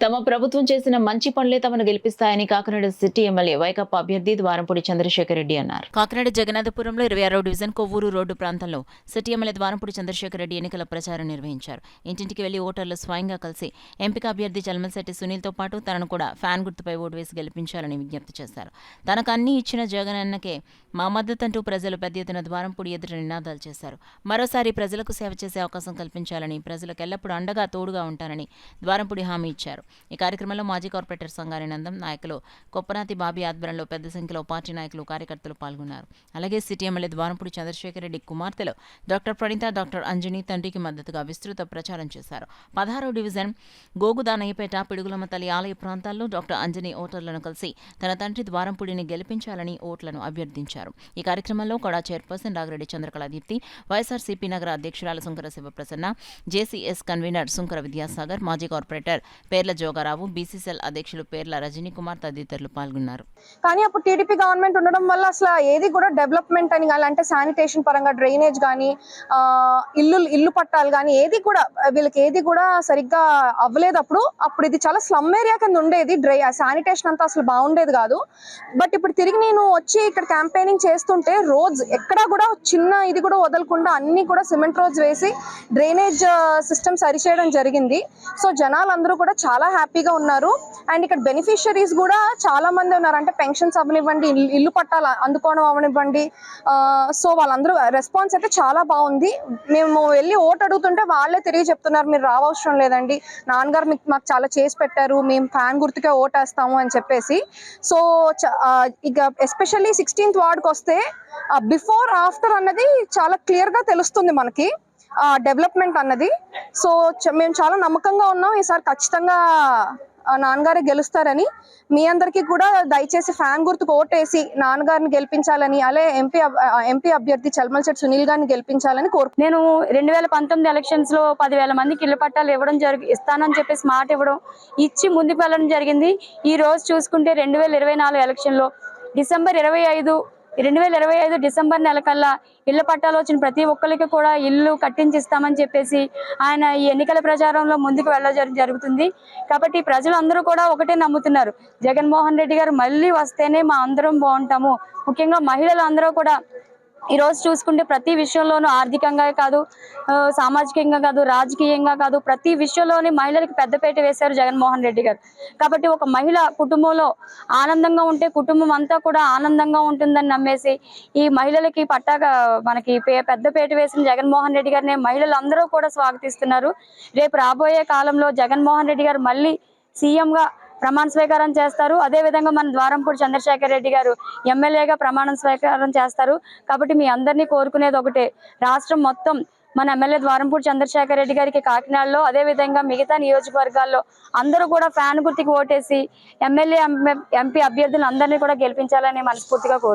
తమ ప్రభుత్వం చేసిన మంచి పనులే తమను గెలిపిస్తాయని కాకినాడ సిటీ ఎమ్మెల్యే వైకాపా అభ్యర్థి ద్వారంపూడి చంద్రశేఖర్ రెడ్డి అన్నారు. కాకినాడ జగన్నాథపురంలో 26వ డివిజన్ కొవ్వూరు రోడ్డు ప్రాంతంలో సిటీ ఎమ్మెల్యే ద్వారంపూడి చంద్రశేఖర్ రెడ్డి ఎన్నికల ప్రచారం నిర్వహించారు. ఇంటింటికి వెళ్లి ఓటర్లు స్వయంగా కలిసి ఎంపిక అభ్యర్థి చల్మలశెట్టి సునీల్తో పాటు తనను కూడా ఫ్యాన్ గుర్తుపై ఓటు వేసి గెలిపించాలని విజ్ఞప్తి చేశారు. తనకు అన్ని ఇచ్చిన జగనన్నకే మా మద్దతంటూ ప్రజలు పెద్ద ఎత్తున ద్వారంపూడి ఎదుట నినాదాలు చేశారు. మరోసారి ప్రజలకు సేవ చేసే అవకాశం కల్పించాలని, ప్రజలకు ఎల్లప్పుడూ అండగా తోడుగా ఉంటానని ద్వారంపూడి హామీ ఇచ్చారు. ఈ కార్యక్రమంలో మాజీ కార్పొరేటర్ సంగారి నందం, నాయకులు కొప్పనాతి బాబీ ఆధ్వర్యంలో పెద్ద సంఖ్యలో పార్టీ నాయకులు, కార్యకర్తలు పాల్గొన్నారు. అలాగే సిటీ ఎమ్మెల్యే ద్వారంపూడి చంద్రశేఖర్ రెడ్డి కుమార్తెలు డాక్టర్ ప్రణీత, డాక్టర్ అంజని తండ్రికి మద్దతుగా విస్తృత ప్రచారం చేశారు. 16వ డివిజన్ గోగుదానయ్యపేట, పిడుగులమ్మ తల్లి ఆలయ ప్రాంతాల్లో డాక్టర్ అంజని ఓటర్లను కలిసి తన తండ్రి ద్వారంపూడిని గెలిపించాలని ఓట్లను అభ్యర్థించారు. ఈ కార్యక్రమంలో కూడా చైర్పర్సన్ రాగిరెడ్డి చంద్రకళ దీప్తి, వైఎస్ఆర్సీపీ నగర అధ్యక్షురాలు సుంకర శివప్రసన్న, జేసీఎస్ కన్వీనర్ సుంకర విద్యాసాగర్, మాజీ కార్పొరేటర్ పేర్ల జోగారావు, బీసీసీఎల్ అధ్యక్షులు పేర్ల రజనీ కుమార్ తదితరులు పాల్గొన్నారు. కానీ అప్పుడు టీడీపీ గవర్నమెంట్ ఉండడం వల్ల అసలు ఏది కూడా డెవలప్మెంట్ అని కానీ, అంటే శానిటేషన్ పరంగా డ్రైనేజ్ కానీ, ఇల్లు పట్టాలు కానీ ఏది కూడా వీళ్ళకి ఏది కూడా సరిగ్గా అవ్వలేదు. అప్పుడు ఇది చాలా స్లమ్ ఏరియా కింద ఉండేది. శానిటేషన్ అంతా అసలు బాగుండేది కాదు. బట్ ఇప్పుడు తిరిగి నేను వచ్చి ఇక్కడ క్యాంపెయినింగ్ చేస్తుంటే రోడ్స్ ఎక్కడా కూడా చిన్న ఇది కూడా వదలకుండా అన్ని కూడా సిమెంట్ రోడ్స్ వేసి డ్రైనేజ్ సిస్టమ్ సరిచేయడం జరిగింది. సో జనాలందరూ కూడా చాలా హ్యాపీగా ఉన్నారు. అండ్ ఇక్కడ బెనిఫిషియరీస్ కూడా చాలా మంది ఉన్నారు. అంటే పెన్షన్స్ అవనివ్వండి, ఇల్లు పట్టాలు అందుకోవడం అవనివ్వండి. సో వాళ్ళందరూ రెస్పాన్స్ అయితే చాలా బాగుంది. మేము వెళ్ళి ఓటు అడుగుతుంటే వాళ్ళే తిరిగి చెప్తున్నారు, మీరు రావసరం లేదండి, నాన్నగారు మాకు చాలా చేసి పెట్టారు, మేము ఫ్యాన్ గుర్తుకే ఓటేస్తాము అని చెప్పేసి. సో ఇక ఎస్పెషల్లీ 16th వార్డ్కి వస్తే బిఫోర్ ఆఫ్టర్ అన్నది చాలా క్లియర్గా తెలుస్తుంది మనకి డెవలప్మెంట్ అన్నది. సో మేము చాలా నమ్మకంగా ఉన్నాం, ఈసారి ఖచ్చితంగా నాన్నగారే గెలుస్తారని. మీ అందరికీ కూడా దయచేసి ఫ్యాన్ గుర్తుకు ఓటేసి నాన్నగారిని గెలిపించాలని, అలాగే ఎంపీ అభ్యర్థి చల్మలశెట్టి సునీల్ గారిని గెలిపించాలని నేను 2019 ఎలక్షన్స్ లో 10,000 మందికి ఇళ్ల పట్టాలు ఇస్తానని చెప్పేసి మాట ఇచ్చి ముందుకు వెళ్ళడం జరిగింది. ఈ రోజు చూసుకుంటే 2024 ఎలక్షన్ లో డిసెంబర్ 2025 డిసెంబర్ నెల కల్లా ఇళ్ల పట్టాలు వచ్చిన ప్రతి ఒక్కరికి కూడా ఇల్లు కట్టించిస్తామని చెప్పేసి ఆయన ఈ ఎన్నికల ప్రచారంలో ముందుకు వెళ్ళడం జరుగుతుంది. కాబట్టి ప్రజలందరూ కూడా ఒకటే నమ్ముతున్నారు, జగన్మోహన్ రెడ్డి గారు మళ్ళీ వస్తేనే మా అందరం బాగుంటాము. ముఖ్యంగా మహిళలు అందరూ కూడా ఈ రోజు చూసుకుంటే ప్రతి విషయంలోనూ ఆర్థికంగా కాదు, సామాజికంగా కాదు, రాజకీయంగా కాదు, ప్రతి విషయంలోని మహిళలకు పెద్దపీట వేశారు జగన్మోహన్ రెడ్డి గారు. కాబట్టి ఒక మహిళ కుటుంబంలో ఆనందంగా ఉంటే కుటుంబం అంతా కూడా ఆనందంగా ఉంటుందని నమ్మేసి ఈ మహిళలకి మనకి పెద్దపీట వేసిన జగన్మోహన్ రెడ్డి గారిని మహిళలందరూ కూడా స్వాగతిస్తున్నారు. రేపు రాబోయే కాలంలో జగన్మోహన్ రెడ్డి గారు మళ్ళీ సీఎంగా ప్రమాణ స్వీకారం చేస్తారు. అదే విధంగా మన ద్వారంపూడి చంద్రశేఖర్ రెడ్డి గారు ఎమ్మెల్యేగా ప్రమాణ స్వీకారం చేస్తారు. కాబట్టి మీ అందరినీ కోరుకునేది ఒకటే, రాష్ట్రం మొత్తం మన ఎమ్మెల్యే ద్వారంపూడి చంద్రశేఖర్ రెడ్డి గారికి కాకినాడలో, అదే విధంగా మిగతా నియోజకవర్గాల్లో అందరూ కూడా ఫ్యాన్ గుర్తుకి ఓటేసి ఎమ్మెల్యే ఎంపీ అభ్యర్థులు అందరినీ కూడా గెలిపించాలని మనస్ఫూర్తిగా కోరుకుంటున్నాను.